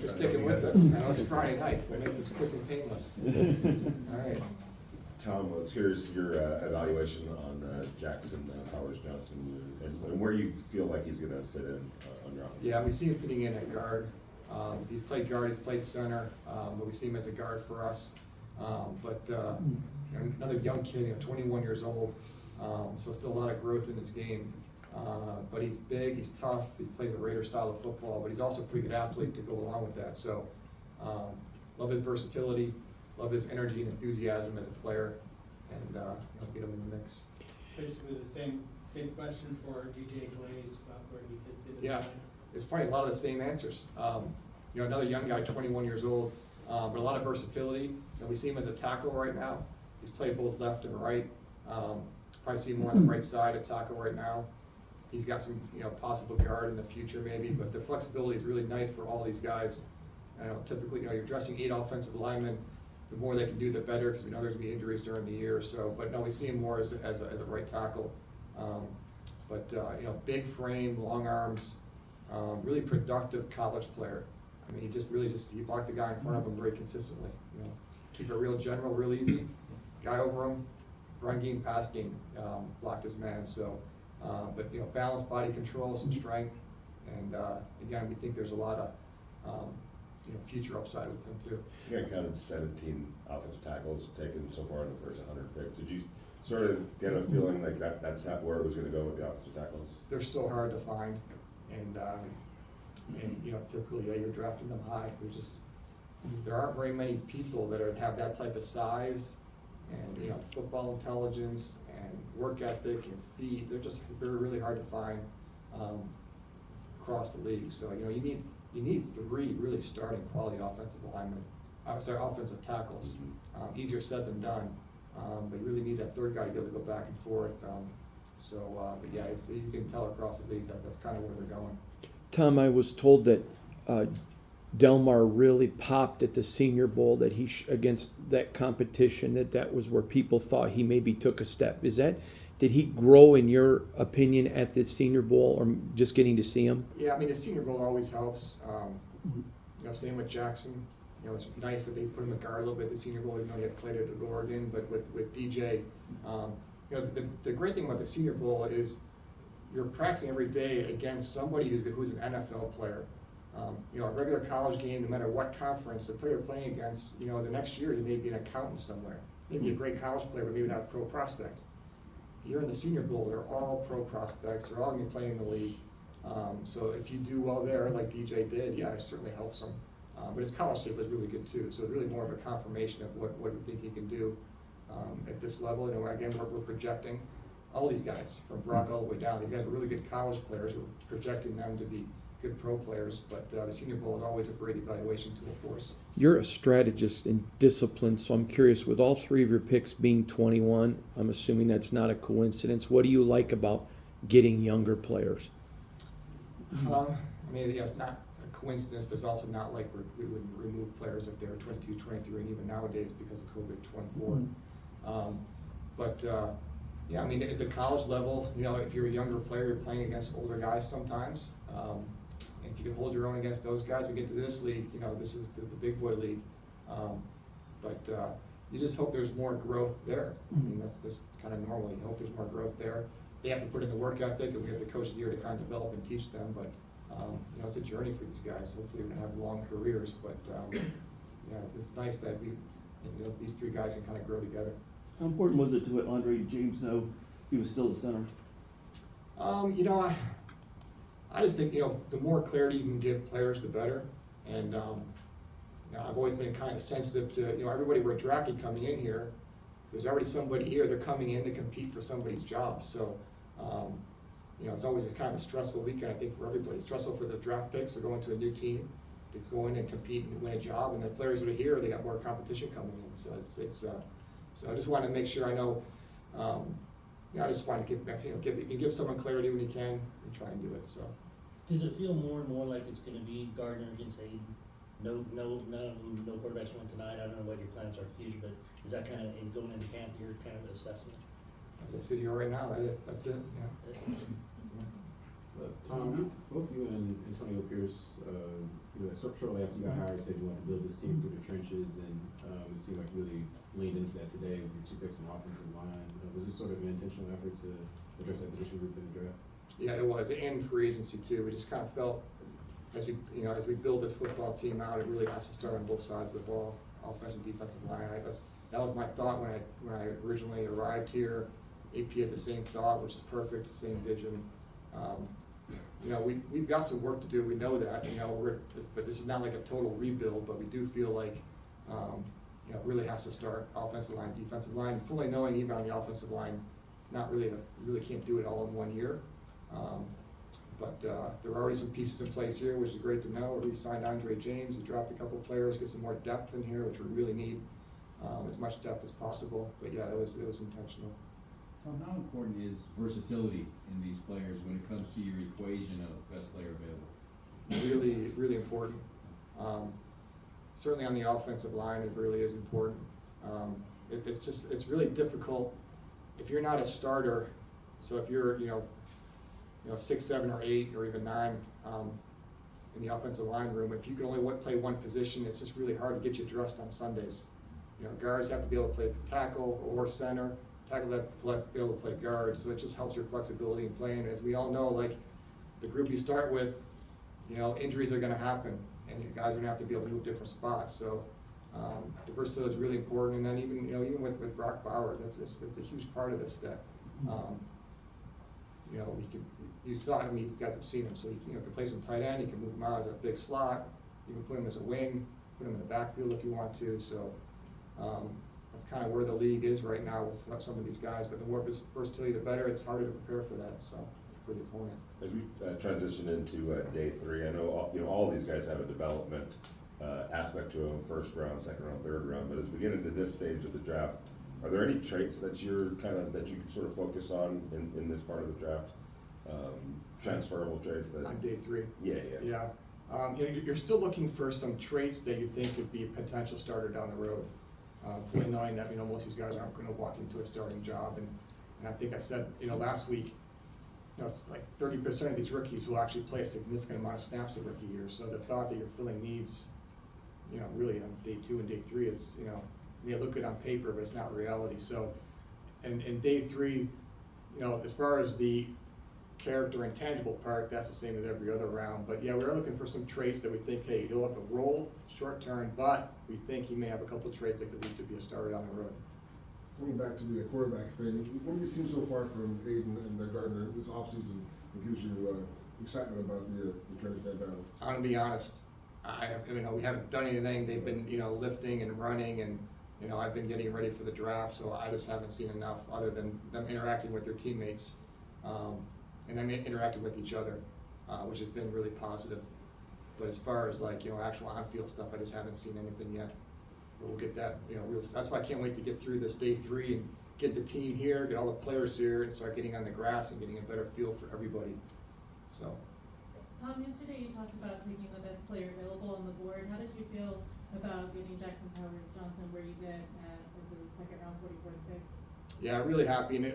For sticking with us. I know it's Friday night. We'll make this quick and painless. All right. Tom, I was curious your evaluation on Jackson Powers Johnson and where you feel like he's going to fit in on your offense. Yeah, we see him fitting in at guard. He's played guard, he's played center, but we see him as a guard for us. Another young kid, 21 years old, so still a lot of growth in his game. But he's big, he's tough, he plays a Raider style of football, but he's also a pretty good athlete to go along with that. So, love his versatility, love his energy and enthusiasm as a player, and get him in the mix. Basically the same question for DJ Glaze about where he fits in. Yeah, it's funny, a lot of the same answers. Another young guy, 21 years old, but a lot of versatility. We see him as a tackle right now. He's played both left and right. Probably see him more on the right side of tackle right now. He's got some, possible guard in the future maybe, but the flexibility is really nice for all these guys. I know typically, you're dressing 8 offensive linemen. The more they can do, the better, because we know there's gonna be injuries during the year. So, but no, we see him more as a right tackle. Big frame, long arms, really productive college player. I mean, he blocked the guy in front of him very consistently. Keep it real general, real easy. Guy over him, run game, pass game, blocked his man. So, balanced body control, some strength, and again, we think there's a lot of future upside with him too. You counted 17 offensive tackles taken so far in the first 100 picks. Did you sort of get a feeling like that's not where it was going to go with the offensive tackles? They're so hard to find, and typically you're drafting them high. There aren't very many people that have that type of size, and football intelligence and work ethic and feet. They're really hard to find across the league. So you need 3 really starting quality offensive linemen. Offensive tackles. Easier said than done, but you really need that third guy to be able to go back and forth. You can tell across the league that's kind of where they're going. Tom, I was told that Delmar really popped at the Senior Bowl, that against that competition, that was where people thought he maybe took a step. Did he grow, in your opinion, at the Senior Bowl, or just getting to see him? Yeah, I mean, the Senior Bowl always helps. Same with Jackson. It's nice that they put him at guard a little bit at the Senior Bowl, even though he had played it at Oregon. But with DJ, the great thing about the Senior Bowl is you're practicing every day against somebody who's an NFL player. A regular college game, no matter what conference the player you're playing against, the next year he may be an accountant somewhere, maybe a great college player, but maybe not a pro prospect. You're in the Senior Bowl, they're all pro prospects, they're all going to be playing in the league. So if you do well there, like DJ did, yeah, it certainly helps him. But his college tape was really good too, so it's really more of a confirmation of what we think he can do at this level. Again, we're projecting all these guys from Brock all the way down. These guys are really good college players. We're projecting them to be good pro players, but the Senior Bowl is always a great evaluation tool for us. You're a strategist in discipline, so I'm curious, with all 3 of your picks being 21, I'm assuming that's not a coincidence. What do you like about getting younger players? It's not a coincidence, but it's also not like we would remove players if they were 22, 23, and even nowadays because of COVID, 24. At the college level, if you're a younger player, you're playing against older guys sometimes. If you can hold your own against those guys, we get to this league, this is the big boy league. You just hope there's more growth there. That's just kind of normal. You hope there's more growth there. They have to put in the work ethic, and we have the coaches here to kind of develop and teach them. But it's a journey for these guys. Hopefully, we're gonna have long careers. But it's nice that these 3 guys can kind of grow together. How important was it to let Andre James know he was still the center? I just think, the more clarity you can give players, the better. And, I've always been kind of sensitive to, everybody we're drafted coming in here, there's already somebody here, they're coming in to compete for somebody's job. So, it's always a kind of a stressful weekend, I think, for everybody. It's stressful for the draft picks, they're going to a new team, to go in and compete and win a job, and the players that are here, they got more competition coming in. So so I just want to make sure I know, I just want to give someone clarity when you can, and try and do it. So. Does it feel more and more like it's going to be Gardner against Aiden? No quarterbacks went tonight. I don't know what your plans are for the future, but is that kind of, in going into camp, your kind of assessment? As I sit here right now, that's it. Yeah. Tom, both you and Antonio Pierce, shortly after you got hired, said you wanted to build this team through the trenches, and it seemed like you really leaned into that today with your 2 picks in the offensive line. Was this sort of an intentional effort to address that position group in the draft? Yeah, it was, and free agency too. We just kind of felt as we build this football team out, it really has to start on both sides of the ball, offensive and defensive line. That was my thought when I originally arrived here. AP had the same thought, which is perfect, the same vision. We've got some work to do. We know that. But this is not like a total rebuild. But we do feel like it really has to start offensive line, defensive line. Fully knowing even on the offensive line, it's not really you really can't do it all in 1 year. But there are already some pieces in place here, which is great to know. We signed Andre James. We dropped a couple of players, get some more depth in here, which we really need, as much depth as possible. But yeah, it was intentional. Tom, how important is versatility in these players when it comes to your equation of best player available? Really, really important. Certainly on the offensive line, it really is important. It's really difficult if you're not a starter. So if you're 6, 7, or 8, or even 9 in the offensive line room, if you can only play one position, it's just really hard to get you dressed on Sundays. Guards have to be able to play tackle or center. Tackle have to be able to play guard, so it just helps your flexibility in playing. As we all know, like the group you start with, injuries are going to happen, and you guys are going to have to be able to move different spots. So the versatility is really important. And then even with Brock Bowers, that's a huge part of this. That you saw. I mean, you guys have seen him, so you can play some tight end. You can move him out as a big slot. You can put him as a wing, put him in the backfield if you want to. So. That's kind of where the league is right now with some of these guys. But the more versatility, the better. It's harder to prepare for that. So for the opponent. As we transition into day 3, I know all of these guys have a development aspect to them: first round, second round, third round. But as we get into this stage of the draft, are there any traits that you can sort of focus on in this part of the draft? Transferable traits that On day 3. Yeah. You're still looking for some traits that you think could be a potential starter down the road. Fully knowing that most of these guys aren't going to walk into a starting job, and I think I said last week, it's like 30% of these rookies will actually play a significant amount of snaps a rookie year. So the thought that you're filling needs, really on day 2 and day 3, it's may look good on paper, but it's not reality. So, in day 3, as far as the character and tangible part, that's the same as every other round. But yeah, we're looking for some traits that we think, hey, he'll have a role short term, but we think he may have a couple of traits that could lead to be a starter down the road. Coming back to the quarterback thing, what have you seen so far from Aiden and Gardner this offseason that gives you excitement about the transfer battle? I'm gonna be honest. We haven't done anything. They've been, lifting and running, and I've been getting ready for the draft. So I just haven't seen enough, other than them interacting with their teammates, and them interacting with each other, which has been really positive. But as far as actual on-field stuff, I just haven't seen anything yet. But we'll get that, that's why I can't wait to get through this day 3 and get the team here, get all the players here, and start getting on the grass and getting a better feel for everybody. So. Tom, yesterday you talked about taking the best player available on the board. How did you feel about getting Jackson Powers-Johnson where you did at the second round 44th pick? Yeah, really happy. And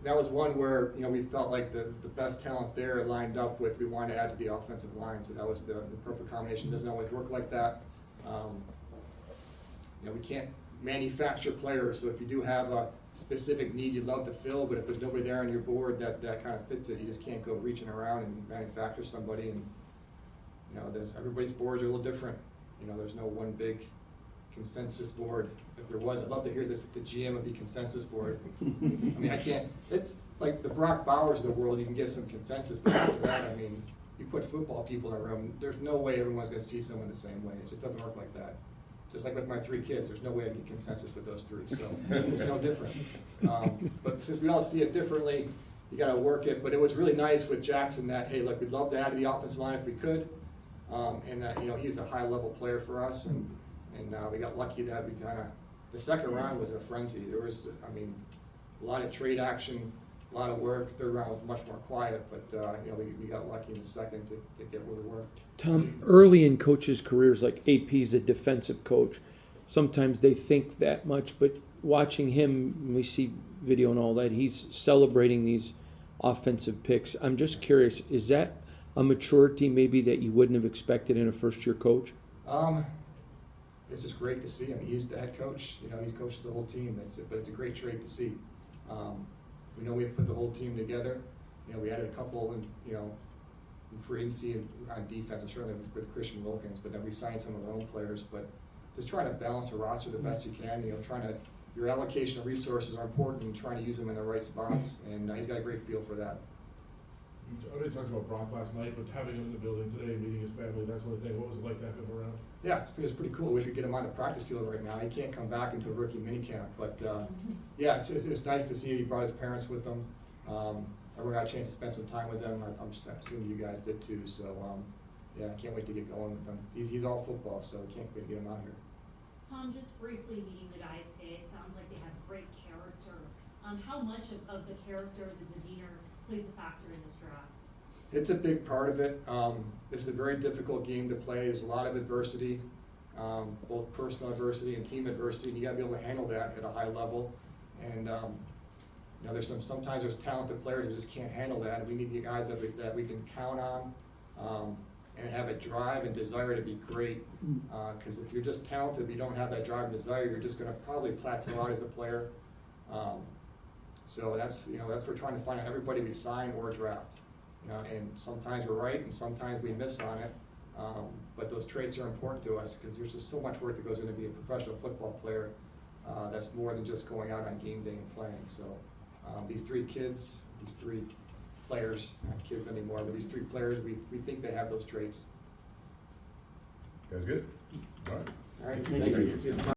that was one where, we felt like the best talent there lined up with, we wanted to add to the offensive line. So that was the perfect combination. It doesn't always work like that. We can't manufacture players. So if you do have a specific need you'd love to fill, but if there's nobody there on your board that kind of fits it, you just can't go reaching around and manufacture somebody. And everybody's boards are a little different. There's no one big consensus board. If there was, I'd love to hear the GM of the consensus board. I can't. It's like the Brock Bowers of the world. You can get some consensus, but after that, you put football people in a room. There's no way everyone's going to see someone the same way. It just doesn't work like that. Just like with my 3 kids, there's no way I get consensus with those 3. So it's no different. But since we all see it differently, you got to work it. But it was really nice with Jackson that, hey, look, we'd love to add to the offensive line if we could, and that he was a high level player for us, and we got lucky that we the second round was a frenzy. There was, a lot of trade action, a lot of work. Third round was much more quiet, but we got lucky in the second to get where we were. Tom, early in coaches' careers, like AP's a defensive coach, sometimes they think that much, but watching him, when we see video and all that, he's celebrating these offensive picks. I'm just curious, is that a maturity maybe that you wouldn't have expected in a first-year coach? It's just great to see him. He's the head coach. You know, he's coached the whole team. But it's a great trait to see. We know we have put the whole team together. You know, we added a couple, in free agency on defense, certainly with Christian Wilkins. But then we signed some of our own players. But just trying to balance the roster the best you can. You know, your allocation of resources are important, and trying to use them in the right spots. And he's got a great feel for that. I already talked about Brock last night, but having him in the building today, meeting his family, that sort of thing, what was it like to have him around? Yeah, it's pretty cool. We should get him on the practice field right now. He can't come back until rookie minicamp, but yeah, it's nice to see he brought his parents with him. Everyone got a chance to spend some time with them. I'm assuming you guys did too. So yeah, I can't wait to get going with him. He's all football, so I can't wait to get him out here. Tom, just briefly meeting the guys today, it sounds like they have great character. How much of the character, the demeanor, plays a factor in this draft? It's a big part of it. This is a very difficult game to play. There's a lot of adversity, both personal adversity and team adversity, and you gotta be able to handle that at a high level. And you know, sometimes there's talented players who just can't handle that, and we need the guys that we can count on, and have a drive and desire to be great. Because if you're just talented, but you don't have that drive and desire, you're just gonna probably plateau out as a player. So that's what we're trying to find out, everybody we sign or draft. You know, and sometimes we're right, and sometimes we miss on it. But those traits are important to us because there's just so much work that goes into being a professional football player. That's more than just going out on game day and playing. So these three players, not kids anymore, but these three players, we think they have those traits. Guys good? All right. All right, Thank you. It's